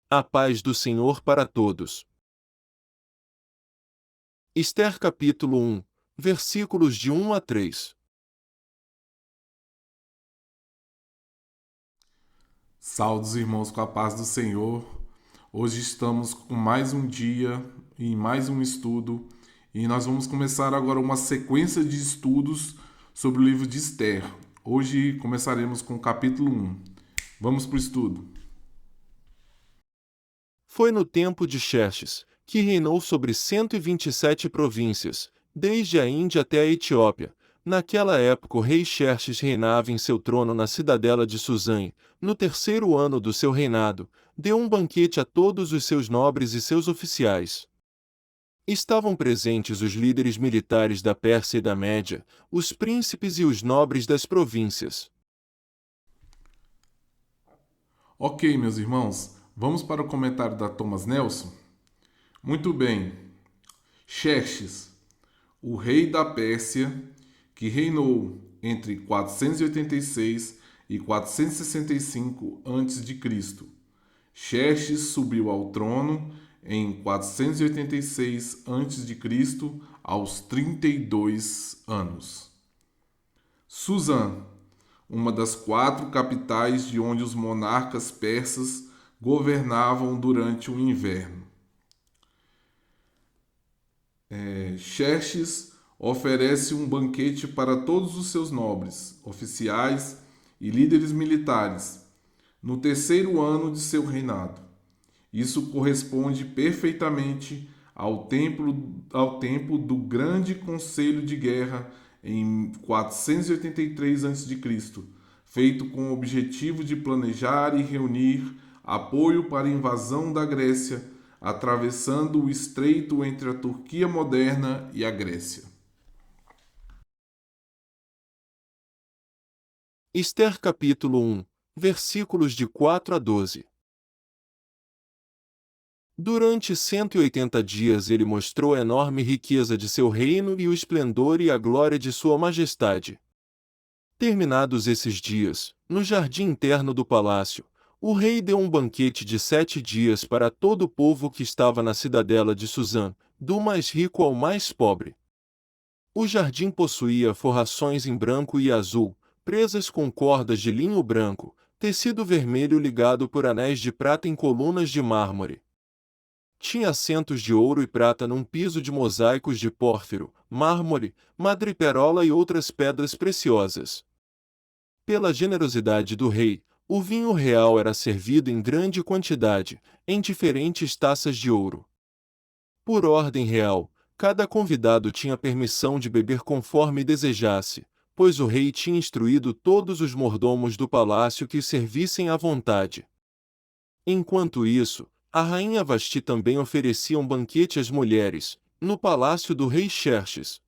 A paz do Senhor para todos. Ester capítulo 1, versículos de 1 a 3. Saudos irmãos com a paz do Senhor. Hoje estamos com mais um dia e mais um estudo e nós vamos começar agora uma sequência de estudos sobre o livro de Ester. Hoje começaremos com o capítulo 1. Vamos para o estudo. Foi no tempo de Xerxes, que reinou sobre 127 províncias, desde a Índia até a Etiópia. Naquela época o rei Xerxes reinava em seu trono na cidadela de Suzã. No terceiro ano do seu reinado, deu um banquete a todos os seus nobres e seus oficiais. Estavam presentes os líderes militares da Pérsia e da Média, os príncipes e os nobres das províncias. Ok, meus irmãos, vamos para o comentário da Thomas Nelson? Muito bem. Xerxes, o rei da Pérsia, que reinou entre 486 e 465 a.C. Xerxes subiu ao trono em 486 a.C. aos 32 anos. Suzã, uma das 4 capitais de onde os monarcas persas governavam durante o inverno. Xerxes oferece um banquete para todos os seus nobres, oficiais e líderes militares no terceiro ano de seu reinado. Isso corresponde perfeitamente ao tempo do Grande Conselho de Guerra em 483 a.C., feito com o objetivo de planejar e reunir apoio para a invasão da Grécia, atravessando o estreito entre a Turquia moderna e a Grécia. Ester capítulo 1, versículos de 4 a 12. Durante 180 dias ele mostrou a enorme riqueza de seu reino e o esplendor e a glória de sua majestade. Terminados esses dias, no jardim interno do palácio, o rei deu um banquete de 7 dias para todo o povo que estava na cidadela de Suzã, do mais rico ao mais pobre. O jardim possuía forrações em branco e azul, presas com cordas de linho branco, tecido vermelho ligado por anéis de prata em colunas de mármore. Tinha assentos de ouro e prata num piso de mosaicos de pórfiro, mármore, madreperola e outras pedras preciosas. Pela generosidade do rei, o vinho real era servido em grande quantidade, em diferentes taças de ouro. Por ordem real, cada convidado tinha permissão de beber conforme desejasse, pois o rei tinha instruído todos os mordomos do palácio que servissem à vontade. Enquanto isso, a rainha Vasti também oferecia um banquete às mulheres, no palácio do rei Xerxes.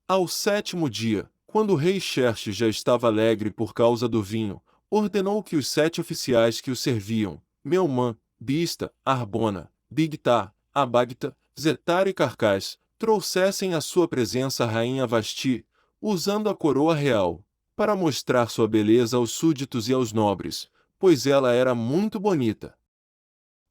Ao sétimo dia, quando o rei Xerxes já estava alegre por causa do vinho, ordenou que os 7 oficiais que o serviam, Meumã, Bista, Arbona, Bigtar, Abagta, Zetar e Carcás, trouxessem à sua presença a rainha Vasti, usando a coroa real, para mostrar sua beleza aos súditos e aos nobres, pois ela era muito bonita.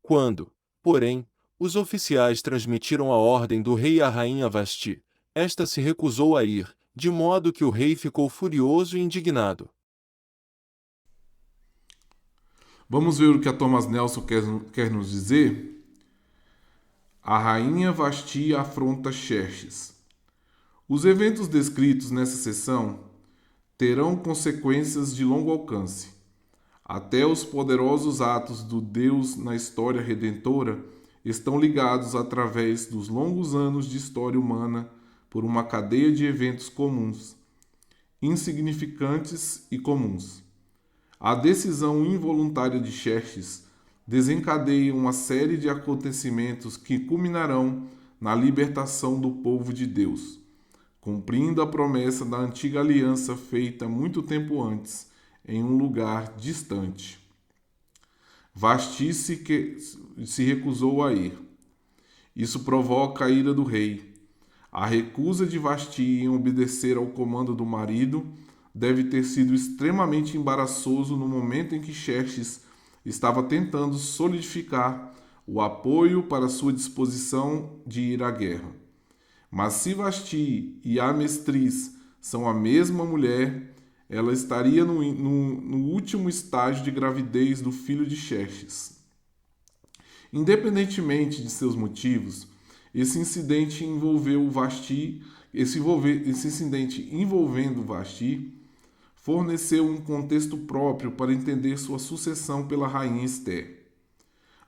Quando, porém, os oficiais transmitiram a ordem do rei à rainha Vasti, esta se recusou a ir, de modo que o rei ficou furioso e indignado. Vamos ver o que a Thomas Nelson quer nos dizer? A rainha Vasti afronta Xerxes. Os eventos descritos nessa seção terão consequências de longo alcance. Até os poderosos atos do Deus na história redentora estão ligados através dos longos anos de história humana por uma cadeia de eventos comuns, insignificantes e comuns. A decisão involuntária de Xerxes desencadeia uma série de acontecimentos que culminarão na libertação do povo de Deus, cumprindo a promessa da antiga aliança feita muito tempo antes, em um lugar distante. Vasti se recusou a ir. Isso provoca a ira do rei. A recusa de Vasti em obedecer ao comando do marido deve ter sido extremamente embaraçoso no momento em que Xerxes estava tentando solidificar o apoio para sua disposição de ir à guerra. Mas se Vasti e Amestriz são a mesma mulher, ela estaria no último estágio de gravidez do filho de Xerxes. Independentemente de seus motivos, esse incidente envolvendo Vasti forneceu um contexto próprio para entender sua sucessão pela rainha Esther.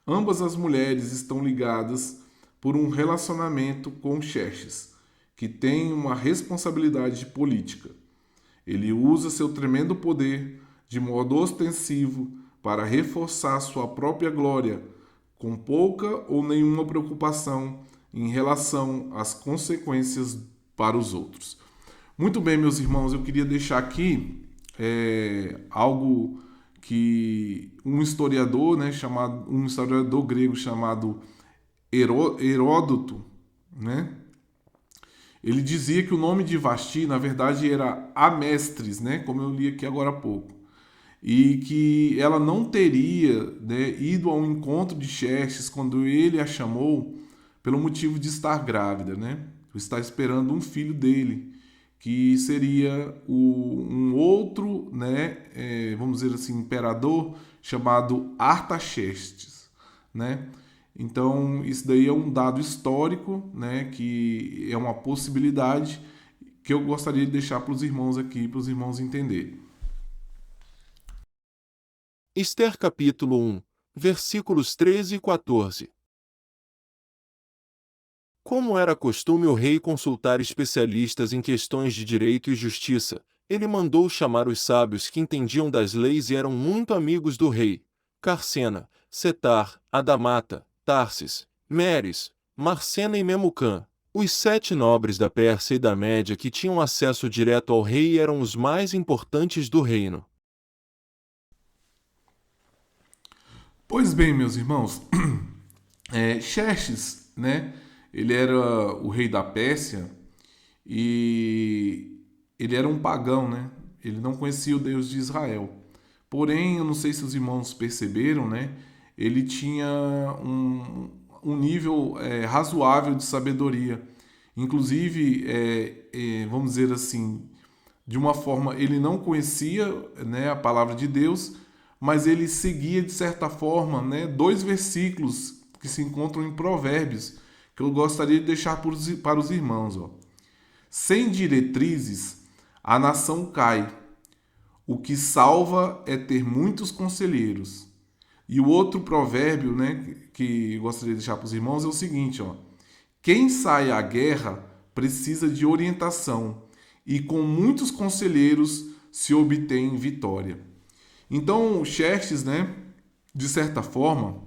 Ambas as mulheres estão ligadas por um relacionamento com Xerxes, que tem uma responsabilidade política. Ele usa seu tremendo poder de modo ostensivo para reforçar sua própria glória, com pouca ou nenhuma preocupação em relação às consequências para os outros. Muito bem, meus irmãos, eu queria deixar aqui algo que um historiador grego chamado Heródoto, né? Ele dizia que o nome de Vasti, na verdade, era Amestris, né? Como eu li aqui agora há pouco. E que ela não teria, né, ido ao encontro de Xerxes quando ele a chamou pelo motivo de estar grávida, né? Estar esperando um filho dele, que seria um outro, né, vamos dizer assim, imperador chamado Artaxerxes, né? Então, isso daí é um dado histórico, né, que é uma possibilidade que eu gostaria de deixar para os irmãos aqui, para os irmãos entenderem. Esther capítulo 1, versículos 13 e 14. Como era costume o rei consultar especialistas em questões de direito e justiça, ele mandou chamar os sábios que entendiam das leis e eram muito amigos do rei: Carcena, Setar, Adamata, Tarsis, Meres, Marcena e Memucã. Os 7 nobres da Pérsia e da Média que tinham acesso direto ao rei eram os mais importantes do reino. Pois bem, meus irmãos, Xerxes, né, ele era o rei da Pérsia e ele era um pagão, né? Ele não conhecia o Deus de Israel. Porém, eu não sei se os irmãos perceberam, né? Ele tinha um nível razoável de sabedoria. Inclusive, vamos dizer assim, de uma forma, ele não conhecia, né, a palavra de Deus, mas ele seguia, de certa forma, né, 2 versículos que se encontram em Provérbios, que eu gostaria de deixar para os irmãos. Ó. Sem diretrizes, a nação cai. O que salva é ter muitos conselheiros. E o outro provérbio, né, que eu gostaria de deixar para os irmãos é o seguinte: ó, quem sai à guerra precisa de orientação, e com muitos conselheiros se obtém vitória. Então, Xerxes, né, de certa forma,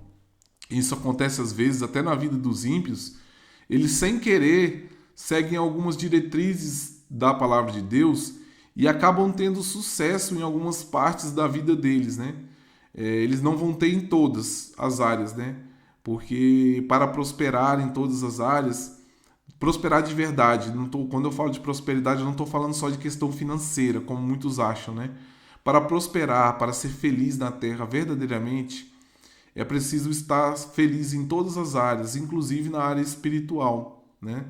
isso acontece às vezes até na vida dos ímpios, eles sem querer seguem algumas diretrizes da palavra de Deus e acabam tendo sucesso em algumas partes da vida deles, né? Eles não vão ter em todas as áreas, né? Porque para prosperar em todas as áreas, prosperar de verdade, quando eu falo de prosperidade, eu não estou falando só de questão financeira, como muitos acham, né? Para prosperar, para ser feliz na terra verdadeiramente, é preciso estar feliz em todas as áreas, inclusive na área espiritual, né?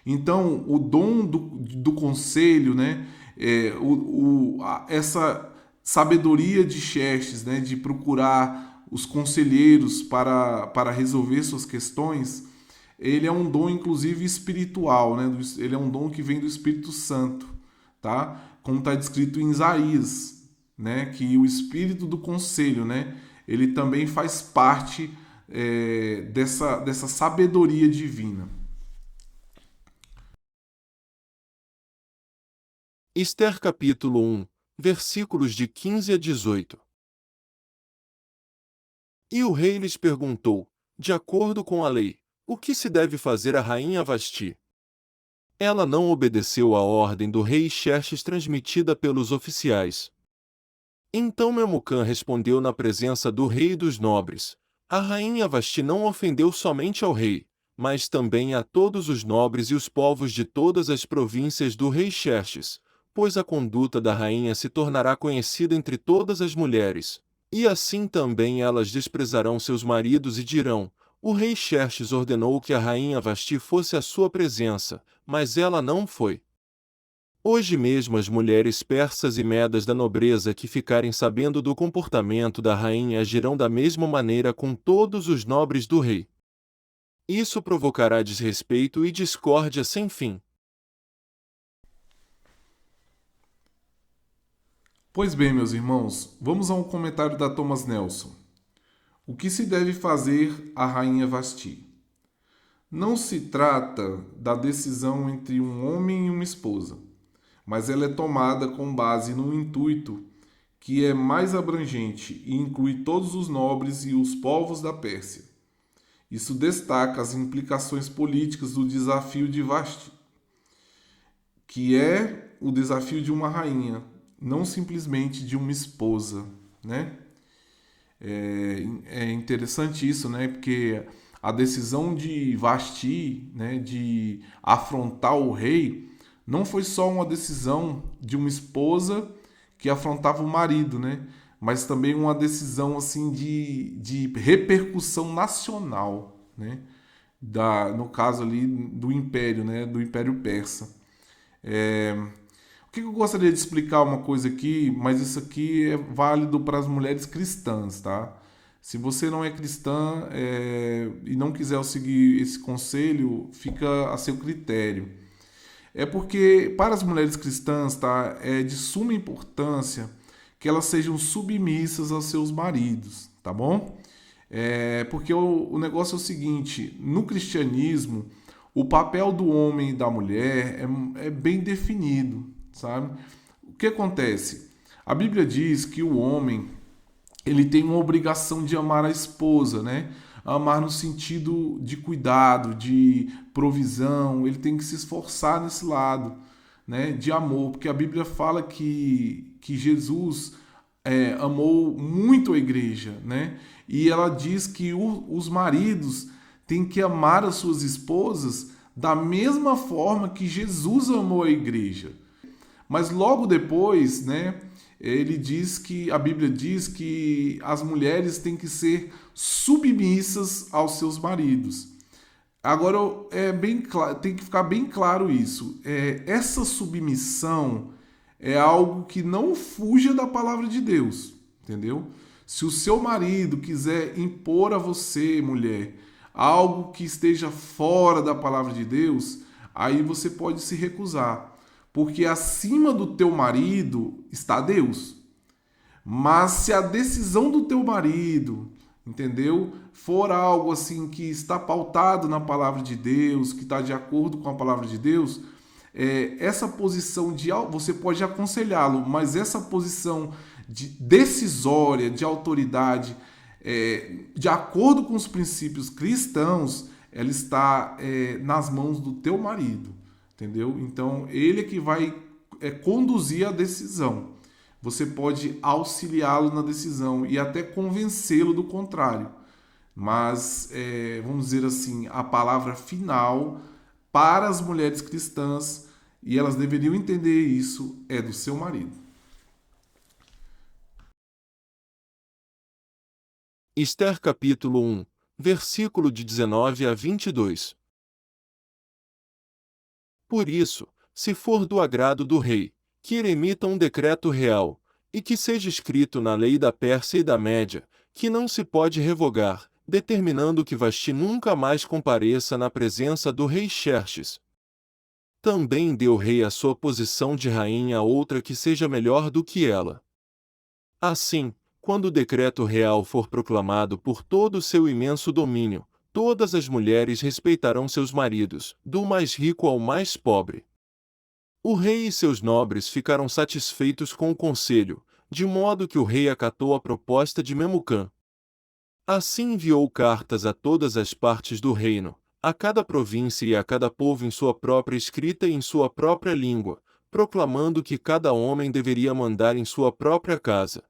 Então, o dom do conselho, né? Essa sabedoria de Xerxes, né? De procurar os conselheiros para resolver suas questões, ele é um dom, inclusive, espiritual, né? Ele é um dom que vem do Espírito Santo, tá? Como está descrito em Isaías, né? Que o espírito do conselho, né? Ele também faz parte dessa sabedoria divina. Esther capítulo 1, versículos de 15 a 18. E o rei lhes perguntou, de acordo com a lei, o que se deve fazer à rainha Vasti? Ela não obedeceu à ordem do rei Xerxes transmitida pelos oficiais. Então Memucã respondeu na presença do rei e dos nobres: a rainha Vasti não ofendeu somente ao rei, mas também a todos os nobres e os povos de todas as províncias do rei Xerxes, pois a conduta da rainha se tornará conhecida entre todas as mulheres. E assim também elas desprezarão seus maridos e dirão: o rei Xerxes ordenou que a rainha Vasti fosse à sua presença, mas ela não foi. Hoje mesmo as mulheres persas e medas da nobreza que ficarem sabendo do comportamento da rainha agirão da mesma maneira com todos os nobres do rei. Isso provocará desrespeito e discórdia sem fim. Pois bem, meus irmãos, vamos a um comentário da Thomas Nelson. O que se deve fazer à rainha Vasti? Não se trata da decisão entre um homem e uma esposa, mas ela é tomada com base no intuito que é mais abrangente e inclui todos os nobres e os povos da Pérsia. Isso destaca as implicações políticas do desafio de Vasti, que é o desafio de uma rainha, não simplesmente de uma esposa, né? É interessante isso, né? Porque a decisão de Vasti, né, de afrontar o rei, não foi só uma decisão de uma esposa que afrontava o marido, né? Mas também uma decisão assim de repercussão nacional, né? No caso ali do Império, né? Do Império Persa. O que eu gostaria de explicar uma coisa aqui, mas isso aqui é válido para as mulheres cristãs, tá? Se você não é cristã e não quiser seguir esse conselho, fica a seu critério. É porque para as mulheres cristãs, tá, é de suma importância que elas sejam submissas aos seus maridos, tá bom? Porque o negócio é o seguinte: no cristianismo, o papel do homem e da mulher é bem definido, sabe? O que acontece? A Bíblia diz que o homem ele tem uma obrigação de amar a esposa, né? Amar no sentido de cuidado, de provisão, ele tem que se esforçar nesse lado, né? De amor, porque a Bíblia fala que Jesus amou muito a igreja, né? E ela diz que os maridos têm que amar as suas esposas da mesma forma que Jesus amou a igreja. Mas logo depois, né, a Bíblia diz que as mulheres têm que ser submissas aos seus maridos. Agora tem que ficar bem claro isso. Essa submissão é algo que não fuja da palavra de Deus, entendeu? Se o seu marido quiser impor a você, mulher, algo que esteja fora da palavra de Deus, aí você pode se recusar. Porque acima do teu marido está Deus. Mas se a decisão do teu marido, entendeu, for algo assim que está pautado na palavra de Deus, que está de acordo com a palavra de Deus, essa posição você pode aconselhá-lo, mas essa posição decisória, de autoridade, de acordo com os princípios cristãos, ela está nas mãos do teu marido. Entendeu? Então, ele é que vai conduzir a decisão. Você pode auxiliá-lo na decisão e até convencê-lo do contrário. Mas, vamos dizer assim, a palavra final para as mulheres cristãs, e elas deveriam entender isso, é do seu marido. Ester capítulo 1, versículo de 19 a 22. Por isso, se for do agrado do rei, que ele emita um decreto real, e que seja escrito na lei da Pérsia e da Média, que não se pode revogar, determinando que Vasti nunca mais compareça na presença do rei Xerxes. Também dê o rei a sua posição de rainha a outra que seja melhor do que ela. Assim, quando o decreto real for proclamado por todo o seu imenso domínio, todas as mulheres respeitarão seus maridos, do mais rico ao mais pobre. O rei e seus nobres ficaram satisfeitos com o conselho, de modo que o rei acatou a proposta de Memucã. Assim enviou cartas a todas as partes do reino, a cada província e a cada povo em sua própria escrita e em sua própria língua, proclamando que cada homem deveria mandar em sua própria casa.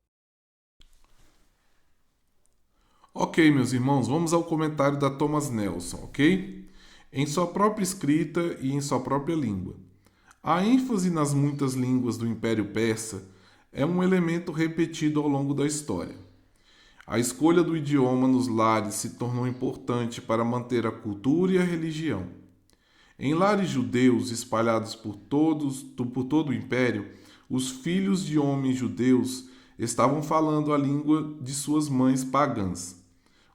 Ok, meus irmãos, vamos ao comentário da Thomas Nelson, ok? Em sua própria escrita e em sua própria língua. A ênfase nas muitas línguas do Império Persa é um elemento repetido ao longo da história. A escolha do idioma nos lares se tornou importante para manter a cultura e a religião. Em lares judeus espalhados por todo o império, os filhos de homens judeus estavam falando a língua de suas mães pagãs,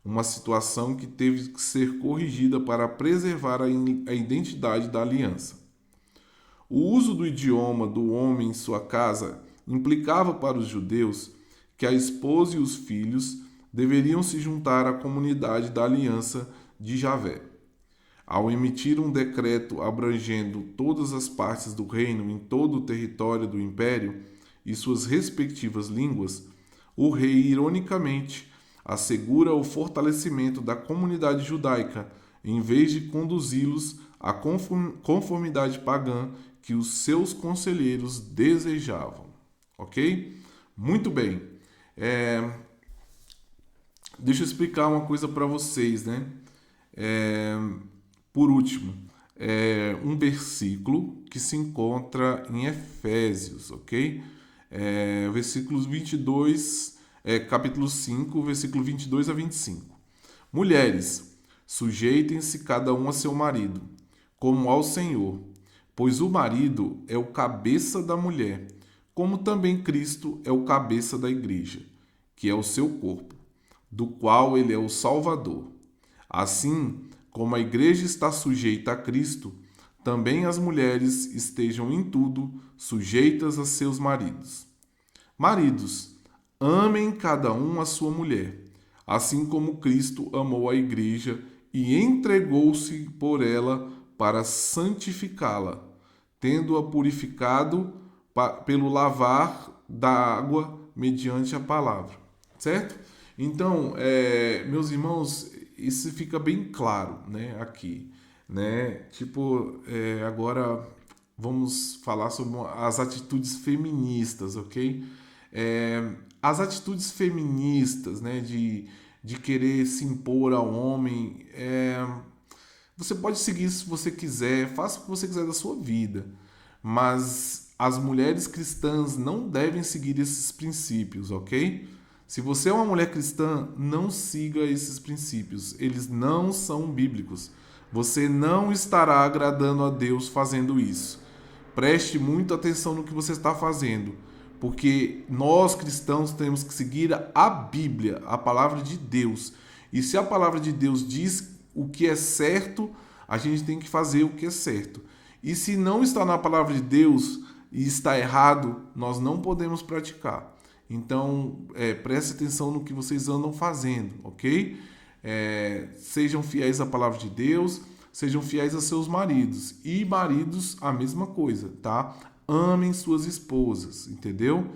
uma situação que teve que ser corrigida para preservar a identidade da aliança. O uso do idioma do homem em sua casa implicava para os judeus que a esposa e os filhos deveriam se juntar à comunidade da aliança de Javé. Ao emitir um decreto abrangendo todas as partes do reino em todo o território do império e suas respectivas línguas, o rei, ironicamente, assegura o fortalecimento da comunidade judaica, em vez de conduzi-los à conformidade pagã que os seus conselheiros desejavam. Ok? Muito bem. Deixa eu explicar uma coisa para vocês, né? Por último, um versículo que se encontra em Efésios, ok? Versículos 22, capítulo 5, versículo 22 a 25. Mulheres, sujeitem-se cada um a seu marido, como ao Senhor, pois o marido é o cabeça da mulher, como também Cristo é o cabeça da igreja, que é o seu corpo, do qual ele é o Salvador. Assim, como a igreja está sujeita a Cristo, também as mulheres estejam em tudo sujeitas a seus maridos. Maridos, amem cada um a sua mulher, assim como Cristo amou a igreja e entregou-se por ela para santificá-la, tendo-a purificado pelo lavar da água mediante a palavra. Certo? Então, meus irmãos, isso fica bem claro, né, aqui, né? Agora vamos falar sobre as atitudes feministas, ok? As atitudes feministas, né, de querer se impor ao homem, você pode seguir se você quiser, faça o que você quiser da sua vida, mas as mulheres cristãs não devem seguir esses princípios, ok? Se você é uma mulher cristã, não siga esses princípios. Eles não são bíblicos. Você não estará agradando a Deus fazendo isso. Preste muita atenção no que você está fazendo, porque nós cristãos temos que seguir a Bíblia, a palavra de Deus. E se a palavra de Deus diz o que é certo, a gente tem que fazer o que é certo. E se não está na palavra de Deus e está errado, nós não podemos praticar. Então, preste atenção no que vocês andam fazendo, ok? Sejam fiéis à palavra de Deus, sejam fiéis a seus maridos. E maridos, a mesma coisa, tá? Amem suas esposas, entendeu?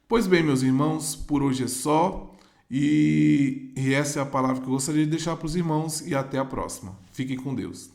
Pois bem, meus irmãos, por hoje é só. E essa é a palavra que eu gostaria de deixar para os irmãos. E até a próxima. Fiquem com Deus.